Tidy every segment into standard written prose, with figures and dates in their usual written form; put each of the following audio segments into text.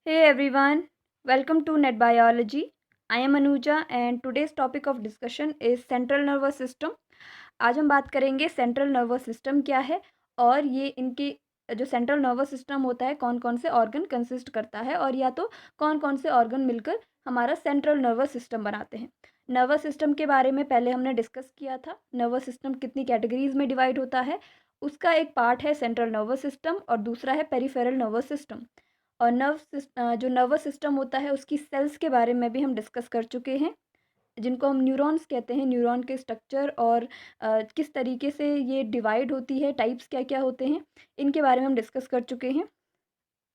Hey everyone, welcome to Net Biology. I am Anuja and today's topic of discussion is central nervous system. आज हम बात करेंगे central nervous system क्या है और ये इनके जो सेंट्रल नर्वस सिस्टम होता है कौन कौन से ऑर्गन कंसिस्ट करता है और या तो कौन कौन से ऑर्गन मिलकर हमारा सेंट्रल नर्वस सिस्टम बनाते हैं। नर्वस सिस्टम के बारे में पहले हमने डिस्कस किया था। नर्वस सिस्टम कितनी कैटेगरीज में डिवाइड होता है, उसका एक पार्ट है सेंट्रल नर्वस सिस्टम और दूसरा है पेरिफेरल नर्वस सिस्टम। और जो नर्वस सिस्टम होता है उसकी सेल्स के बारे में भी हम डिस्कस कर चुके हैं, जिनको हम न्यूरॉन्स कहते हैं। न्यूरॉन के स्ट्रक्चर और किस तरीके से ये डिवाइड होती है, टाइप्स क्या क्या होते हैं, इनके बारे में हम डिस्कस कर चुके हैं।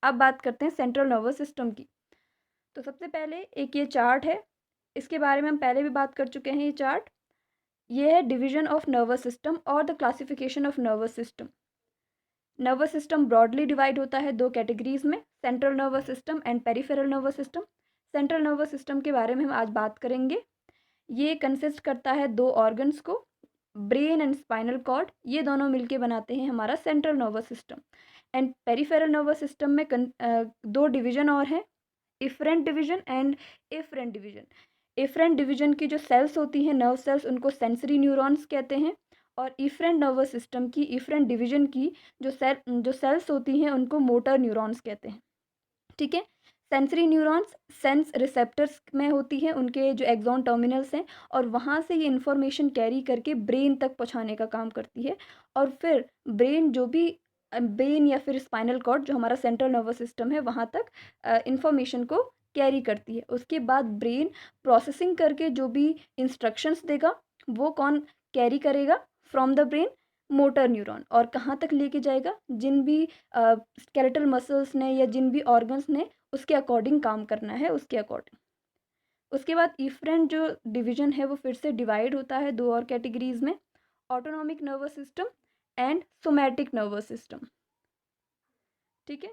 अब बात करते हैं सेंट्रल नर्वस सिस्टम की। तो सबसे पहले एक ये चार्ट है, इसके बारे में हम पहले भी बात कर चुके हैं। ये चार्ट ये है डिवीजन ऑफ नर्वस सिस्टम और the classification of nervous system. Nervous system broadly divide होता है दो कैटेगरीज में, central nervous system and peripheral nervous system. Central nervous system के बारे में हम आज बात करेंगे। ये कंसिस्ट करता है दो ऑर्गन्स को, ब्रेन एंड स्पाइनल कॉर्ड, ये दोनों मिलके बनाते हैं हमारा central nervous system. And peripheral nervous system में दो डिवीजन और हैं, efferent division and afferent division. Afferent division की जो सेल्स होती हैं, नर्व सेल्स, उनको सेंसरी न्यूरॉन्स कहते हैं। और इफरेंट नर्वस सिस्टम की इफरेंट डिवीजन की जो सेल्स होती हैं उनको मोटर न्यूरॉन्स कहते हैं। ठीक है। सेंसरी न्यूरॉन्स सेंस रिसेप्टर्स में होती है, उनके जो एक्सॉन टर्मिनल्स हैं, और वहाँ से ये इन्फॉर्मेशन कैरी करके ब्रेन तक पहुँचाने का काम करती है। और फिर ब्रेन या फिर स्पाइनल कॉर्ड जो हमारा सेंट्रल नर्वस सिस्टम है वहाँ तक इन्फॉर्मेशन को कैरी करती है। उसके बाद ब्रेन प्रोसेसिंग करके जो भी इंस्ट्रक्शंस देगा वो कौन कैरी करेगा from the brain, motor neuron. और कहाँ तक लेके जाएगा, जिन भी स्केलेटल मसल्स ने या जिन भी ऑर्गन्स ने उसके अकॉर्डिंग काम करना है उसके अकॉर्डिंग। उसके बाद इफरेंट जो डिवीजन है वो फिर से डिवाइड होता है दो और कैटेगरीज में, autonomic nervous system and somatic nervous system. ठीक है।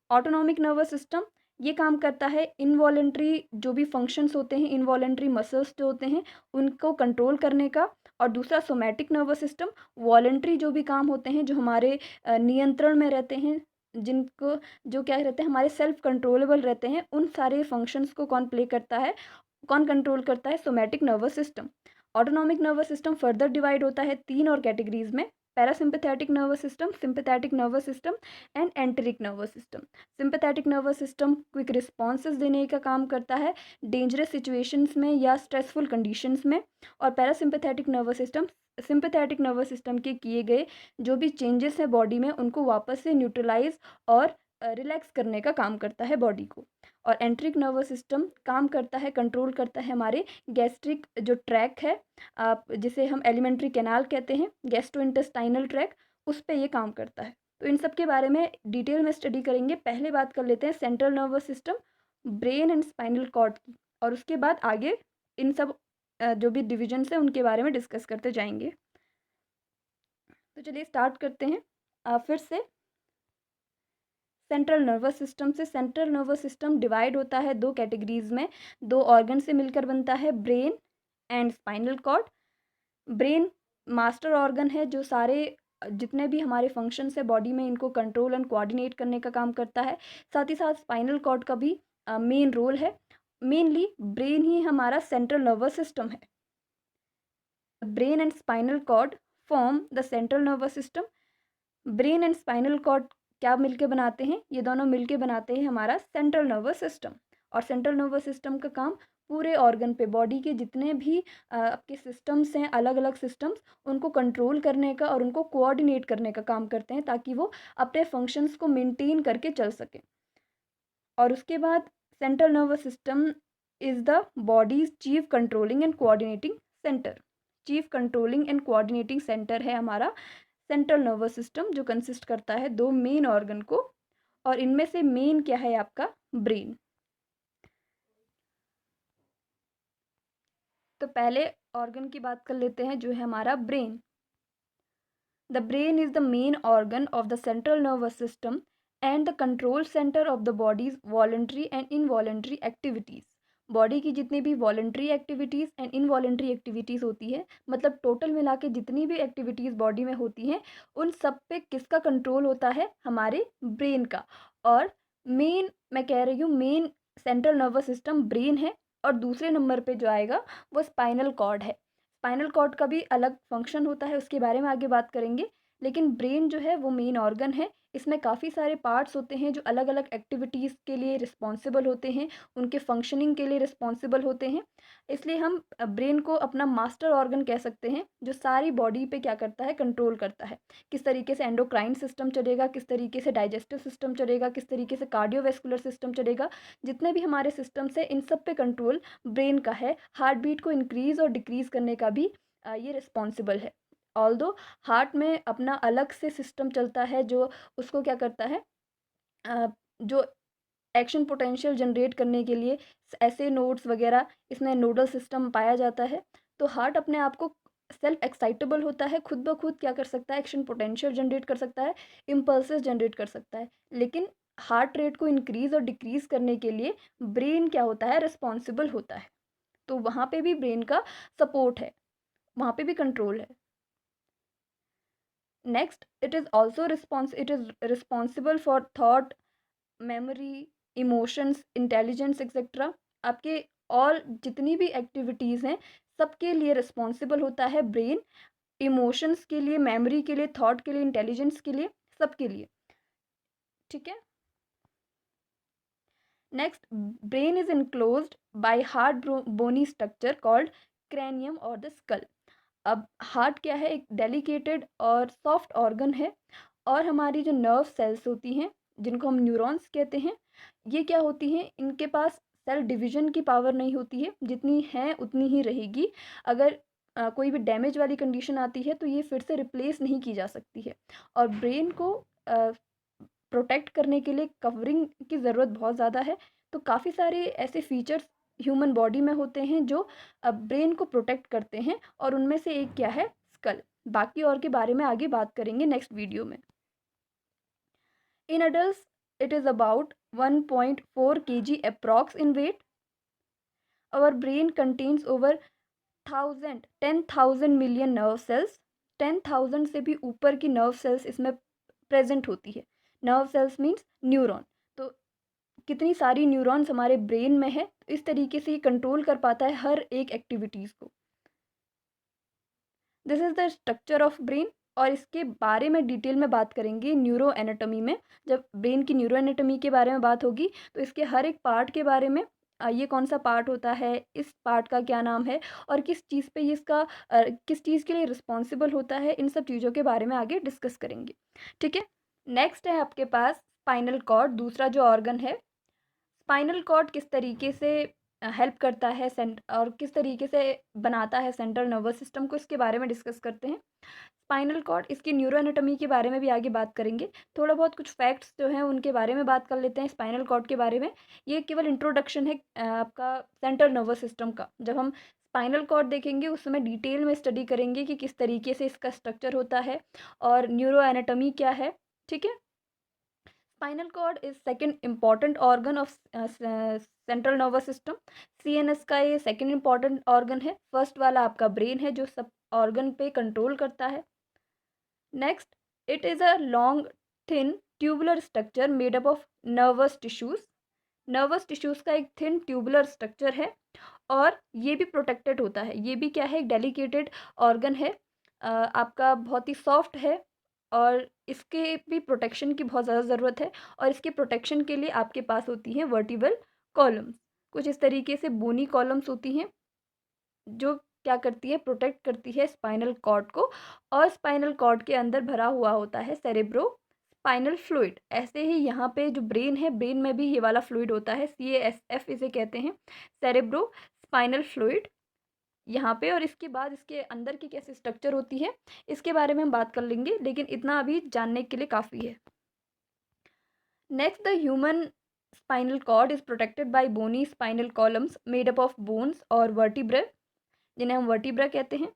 ऑटोनॉमिक नर्वस सिस्टम ये काम करता है इनवॉलेंट्री जो भी फंक्शंस होते हैं, इनवॉलेंट्री मसल्स जो होते हैं उनको कंट्रोल करने का। और दूसरा सोमैटिक नर्वस सिस्टम वॉलेंट्री जो भी काम होते हैं जो हमारे नियंत्रण में रहते हैं, जिनको जो क्या रहते हैं हमारे सेल्फ कंट्रोलेबल रहते हैं, उन सारे फंक्शंस को कौन कंट्रोल करता है, somatic nervous system. Autonomic nervous system further divide होता है तीन और कैटेगरीज में, parasympathetic nervous system, sympathetic nervous system and enteric nervous system. Sympathetic nervous system quick responses देने का काम करता है डेंजरस सिचुएशंस में या स्ट्रेसफुल कंडीशंस में। और parasympathetic nervous system sympathetic nervous system के किए गए जो भी चेंजेस हैं बॉडी में उनको वापस से न्यूट्रलाइज और रिलैक्स करने का काम करता है बॉडी को। और एंट्रिक नर्वस सिस्टम काम करता है, कंट्रोल करता है हमारे गैस्ट्रिक जो ट्रैक है, आप जिसे हम एलिमेंट्री कैनाल कहते हैं, गैस्ट्रोइंटेस्टाइनल ट्रैक, उस पे ये काम करता है। तो इन सब के बारे में डिटेल में स्टडी करेंगे। पहले बात कर लेते हैं central nervous system, brain and spinal cord की, और उसके बाद आगे इन सब जो भी डिविजन्स हैं उनके बारे में डिस्कस करते जाएंगे। तो चलिए स्टार्ट करते हैं फिर से सेंट्रल नर्वस सिस्टम से। सेंट्रल नर्वस सिस्टम डिवाइड होता है दो कैटेगरीज में, दो ऑर्गन से मिलकर बनता है, brain and spinal cord. Brain master organ है जो सारे जितने भी हमारे फंक्शंस है बॉडी में इनको कंट्रोल एंड कोऑर्डिनेट करने का काम करता है। साथ ही साथ स्पाइनल कॉर्ड का भी मेन रोल है। मेनली ब्रेन ही हमारा सेंट्रल नर्वस सिस्टम है। Brain and spinal cord form the central nervous system. Brain and spinal cord क्या मिलके बनाते हैं, ये दोनों मिलके बनाते हैं हमारा सेंट्रल नर्वस सिस्टम। और सेंट्रल नर्वस सिस्टम का काम पूरे ऑर्गन पे, बॉडी के जितने भी आपके सिस्टम्स हैं, अलग अलग सिस्टम्स, उनको कंट्रोल करने का और उनको कोऑर्डिनेट करने का काम करते हैं ताकि वो अपने फंक्शंस को मेंटेन करके चल सके। और उसके बाद central nervous system is the bodies chief controlling and coordinating centre. Chief controlling and coordinating centre है हमारा सेंट्रल नर्वस सिस्टम, जो कंसिस्ट करता है दो मेन ऑर्गन को, और इनमें से मेन क्या है आपका, ब्रेन। तो पहले ऑर्गन की बात कर लेते हैं जो है हमारा brain. The brain is the main organ of the central nervous system and the control centre of the bodies voluntary and involuntary activities. Body की जितनी भी voluntary activities and involuntary activities होती है, मतलब टोटल मिला के जितनी भी एक्टिविटीज़ बॉडी में होती हैं, उन सब पे किसका कंट्रोल होता है, हमारे ब्रेन का। और मेन मैं कह रही हूँ main central nervous system brain है, और दूसरे नंबर पे जो आएगा वो स्पाइनल कॉर्ड है। स्पाइनल कॉर्ड का भी अलग फंक्शन होता है, उसके बारे में आगे बात करेंगे। लेकिन ब्रेन जो है वो मेन ऑर्गन है। इसमें काफ़ी सारे पार्ट्स होते हैं जो अलग अलग एक्टिविटीज़ के लिए रिस्पॉन्सिबल होते हैं, उनके फंक्शनिंग के लिए रिस्पॉन्सिबल होते हैं। इसलिए हम ब्रेन को अपना मास्टर ऑर्गन कह सकते हैं, जो सारी बॉडी पे क्या करता है, कंट्रोल करता है। किस तरीके से एंडोक्राइन सिस्टम चलेगा, किस तरीके से डाइजेस्टिव सिस्टम चलेगा, किस तरीके से कार्डियोवैस्कुलर सिस्टम चलेगा, जितने भी हमारे सिस्टम्स हैं इन सब पे कंट्रोल ब्रेन का है। हार्ट बीट को इंक्रीज़ और डिक्रीज़ करने का भी ये रिस्पॉन्सिबल है। ऑल्दो हार्ट में अपना अलग से सिस्टम चलता है जो उसको क्या करता है, जो एक्शन पोटेंशियल जनरेट करने के लिए ऐसे नोड्स वगैरह इसमें नोडल सिस्टम पाया जाता है। तो हार्ट अपने आप को सेल्फ एक्साइटेबल होता है, खुद ब खुद क्या कर सकता है, एक्शन पोटेंशियल जनरेट कर सकता है, इम्पल्सेस जनरेट कर सकता है। लेकिन हार्ट रेट को इंक्रीज़ और डिक्रीज़ करने के लिए ब्रेन क्या होता है, रिस्पॉन्सिबल होता है। तो वहाँ पे भी ब्रेन का सपोर्ट है, वहाँ पे भी कंट्रोल है। Next, it is responsible for thought, memory, emotions, intelligence etcetera. आपके और जितनी भी एक्टिविटीज़ हैं सबके लिए रिस्पॉन्सिबल होता है ब्रेन। इमोशंस के लिए, मेमोरी के लिए, थॉट के लिए, इंटेलिजेंस के लिए, सबके लिए। ठीक है। Next, brain is enclosed by hard bony structure called cranium और द स्कल। अब हार्ट क्या है, एक डेलिकेटेड और सॉफ्ट ऑर्गन है, और हमारी जो नर्व सेल्स होती हैं जिनको हम न्यूरॉन्स कहते हैं, ये क्या होती हैं, इनके पास सेल डिवीजन की पावर नहीं होती है, जितनी है उतनी ही रहेगी। अगर कोई भी डैमेज वाली कंडीशन आती है तो ये फिर से रिप्लेस नहीं की जा सकती है। और ब्रेन को प्रोटेक्ट करने के लिए कवरिंग की ज़रूरत बहुत ज़्यादा है। तो काफ़ी सारे ऐसे फीचर्स ह्यूमन बॉडी में होते हैं जो ब्रेन को प्रोटेक्ट करते हैं, और उनमें से एक क्या है, स्कल। बाकी और के बारे में आगे बात करेंगे नेक्स्ट वीडियो में। In adults it is about 1.4 kg approx in weight. Our brain contains over 10,000 million nerve cells. 10,000 से भी ऊपर की नर्व सेल्स इसमें प्रेजेंट होती है। Nerve cells means neuron. तो कितनी सारी न्यूरॉन्स हमारे ब्रेन में है, तो इस तरीके से ये कंट्रोल कर पाता है हर एक एक्टिविटीज़ को। This is the structure of brain, और इसके बारे में डिटेल में बात करेंगे न्यूरो एनाटॉमी में। जब ब्रेन की न्यूरो एनाटॉमी के बारे में बात होगी तो इसके हर एक पार्ट के बारे में, ये कौन सा पार्ट होता है, इस पार्ट का क्या नाम है, और किस चीज़ पे ये इसका किस चीज़ के लिए रिस्पॉन्सिबल होता है, इन सब चीज़ों के बारे में आगे डिस्कस करेंगे। ठीक है। नेक्स्ट है आपके पास स्पाइनल कॉर्ड, दूसरा जो ऑर्गन है। स्पाइनल कॉर्ड किस तरीके से हेल्प करता है और किस तरीके से बनाता है सेंट्रल नर्वस सिस्टम को, इसके बारे में डिस्कस करते हैं। स्पाइनल कॉर्ड, इसकी न्यूरो एनाटॉमी के बारे में भी आगे बात करेंगे। थोड़ा बहुत कुछ फैक्ट्स जो हैं उनके बारे में बात कर लेते हैं स्पाइनल कॉर्ड के बारे में। ये केवल इंट्रोडक्शन है आपका सेंट्रल नर्वस सिस्टम का। जब हम स्पाइनल कॉर्ड देखेंगे उस समय डिटेल में स्टडी करेंगे कि किस तरीके से इसका स्ट्रक्चर होता है और न्यूरो एनाटॉमी क्या है। ठीक है। Spinal cord is second important organ of central nervous system. CNS का ये सेकेंड इम्पॉर्टेंट ऑर्गन है। फर्स्ट वाला आपका ब्रेन है जो सब ऑर्गन पे कंट्रोल करता है। Next, it is a long thin tubular structure made up of nervous tissues. Nervous tissues का एक थिन ट्यूबुलर स्ट्रक्चर है, और ये भी प्रोटेक्टेड होता है। ये भी क्या है, एक डेलिकेटेड ऑर्गन है, आपका बहुत ही सॉफ्ट है, और इसके भी प्रोटेक्शन की बहुत ज़्यादा ज़रूरत है। और इसके प्रोटेक्शन के लिए आपके पास होती हैं वर्टिबल कॉलम्स। कुछ इस तरीके से बोनी कॉलम्स होती हैं जो क्या करती है, प्रोटेक्ट करती है स्पाइनल कॉर्ड को। और स्पाइनल कॉर्ड के अंदर भरा हुआ होता है सेरेब्रो स्पाइनल फ्लूइड। ऐसे ही यहाँ पे जो ब्रेन है, ब्रेन में भी ये वाला फ्लूइड होता है, CASF इसे कहते हैं, सेरेब्रो स्पाइनल फ्लूइड यहाँ पे। और इसके बाद इसके अंदर की कैसी स्ट्रक्चर होती है इसके बारे में हम बात कर लेंगे, लेकिन इतना अभी जानने के लिए काफ़ी है। Next, the human spinal cord is protected by bony spinal columns made up of bones और वर्टिब्रा, जिन्हें हम वर्टिब्रा कहते हैं।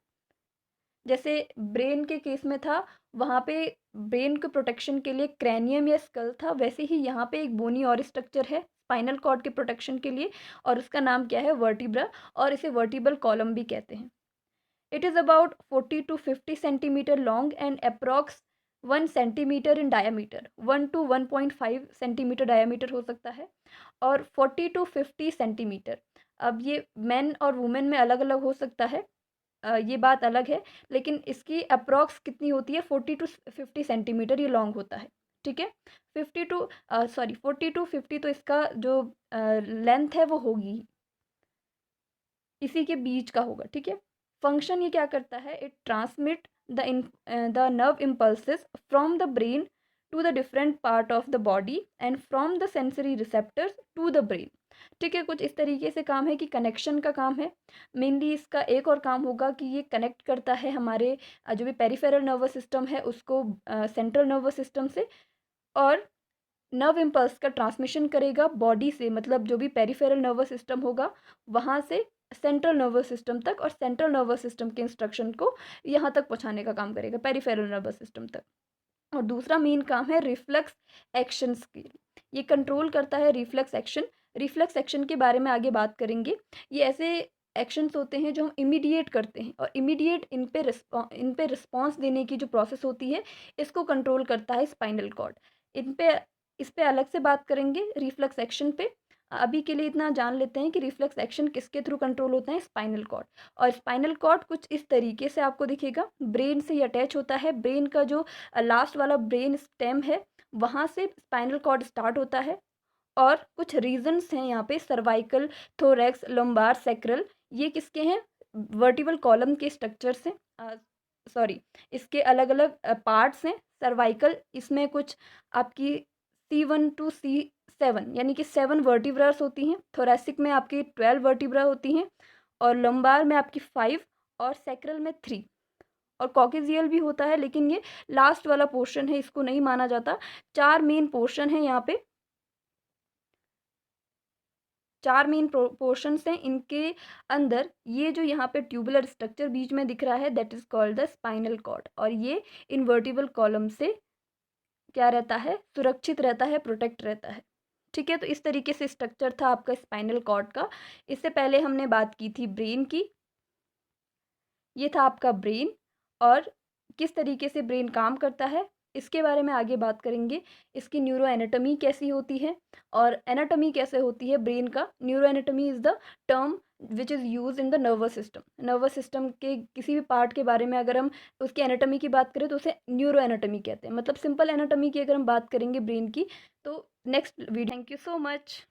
जैसे ब्रेन के केस में था, वहाँ पे ब्रेन के प्रोटेक्शन के लिए क्रैनियम या स्कल था, वैसे ही यहाँ पे एक बोनी और स्ट्रक्चर है स्पाइनल कॉर्ड के प्रोटेक्शन के लिए, और उसका नाम क्या है, वर्टिब्रा, और इसे वर्टिबल कॉलम भी कहते हैं। It is about 40 to 50 centimetre long and approx 1 centimetre in diameter, 1 to 1.5 centimetre diameter हो सकता है, और 40 to 50 सेंटीमीटर। अब ये मेन और वुमेन में अलग अलग हो सकता है, ये बात अलग है, लेकिन इसकी अप्रॉक्स कितनी होती है, 40 to 50 सेंटीमीटर ये लॉन्ग होता है। ठीक है, 40 to 50 तो इसका जो लेंथ है वो होगी, इसी के बीच का होगा। ठीक है, फंक्शन ये क्या करता है, it transmit the nerve impulses from the brain to the different part of the body and from the sensory receptors to the brain. ठीक है, कुछ इस तरीके से काम है कि कनेक्शन का काम है। मेनली इसका एक और काम होगा कि ये कनेक्ट करता है हमारे जो भी पेरिफेरल नर्वस सिस्टम है उसको सेंट्रल नर्वस सिस्टम से, और नर्व इम्पल्स का ट्रांसमिशन करेगा बॉडी से, मतलब जो भी पेरिफेरल नर्वस सिस्टम होगा वहाँ से सेंट्रल नर्वस सिस्टम तक, और सेंट्रल नर्वस सिस्टम के इंस्ट्रक्शन को यहाँ तक पहुँचाने का काम करेगा, पेरिफेरल नर्वस सिस्टम तक। और दूसरा मेन काम है रिफ्लेक्स एक्शंस की, ये कंट्रोल करता है रिफ्लेक्स एक्शन। रिफ्लेक्स एक्शन के बारे में आगे बात करेंगे। ये ऐसे एक्शंस होते हैं जो हम इमीडिएट करते हैं, और इमीडिएट इन पे रिस्पॉन्स देने की जो प्रोसेस होती है इसको कंट्रोल करता है स्पाइनल कॉर्ड। इस पे अलग से बात करेंगे रिफ्लेक्स एक्शन पे। अभी के लिए इतना जान लेते हैं कि रिफ्लेक्स एक्शन किसके थ्रू कंट्रोल होता है, स्पाइनल कॉर्ड। और स्पाइनल कॉर्ड कुछ इस तरीके से आपको दिखेगा, ब्रेन से ही अटैच होता है। ब्रेन का जो लास्ट वाला ब्रेन स्टेम है वहाँ से स्पाइनल कॉर्ड स्टार्ट होता है, और कुछ रीजन्स हैं यहाँ पे, सर्वाइकल, थोरैक्स, लंबार, सैक्रल, ये किसके हैं, वर्टिबल कॉलम के स्ट्रक्चर्स हैं, सॉरी इसके अलग अलग पार्ट्स हैं। सर्वाइकल, इसमें कुछ आपकी C1 to C7 यानी कि 7 वर्टिब्रास होती हैं, थोरैसिक में आपकी 12 वर्टिब्रा होती हैं, और लंबार में आपकी 5, और सैक्रल में 3, और कॉकेजियल भी होता है, लेकिन ये लास्ट वाला पोर्शन है, इसको नहीं माना जाता। 4 मेन पोर्शन है यहाँ पे, 4 मेन पोर्शंस हैं, इनके अंदर ये जो यहाँ पे ट्यूबुलर स्ट्रक्चर बीच में दिख रहा है that is called the spinal cord, और ये इनवर्टिबल कॉलम से क्या रहता है, सुरक्षित रहता है, प्रोटेक्ट रहता है। ठीक है, तो इस तरीके से स्ट्रक्चर था आपका स्पाइनल कॉर्ड का। इससे पहले हमने बात की थी ब्रेन की, ये था आपका ब्रेन, और किस तरीके से ब्रेन काम करता है इसके बारे में आगे बात करेंगे। इसकी न्यूरो एनाटमी कैसी होती है, और एनाटमी कैसे होती है ब्रेन का। Neuro anatomy is the term which is use in the nervous system. Nervous system के किसी भी पार्ट के बारे में अगर हम उसकी एनाटमी की बात करें तो उसे न्यूरो एनाटमी कहते हैं। मतलब सिंपल एनाटमी की अगर हम बात करेंगे ब्रेन की, तो next video. Thank you so much.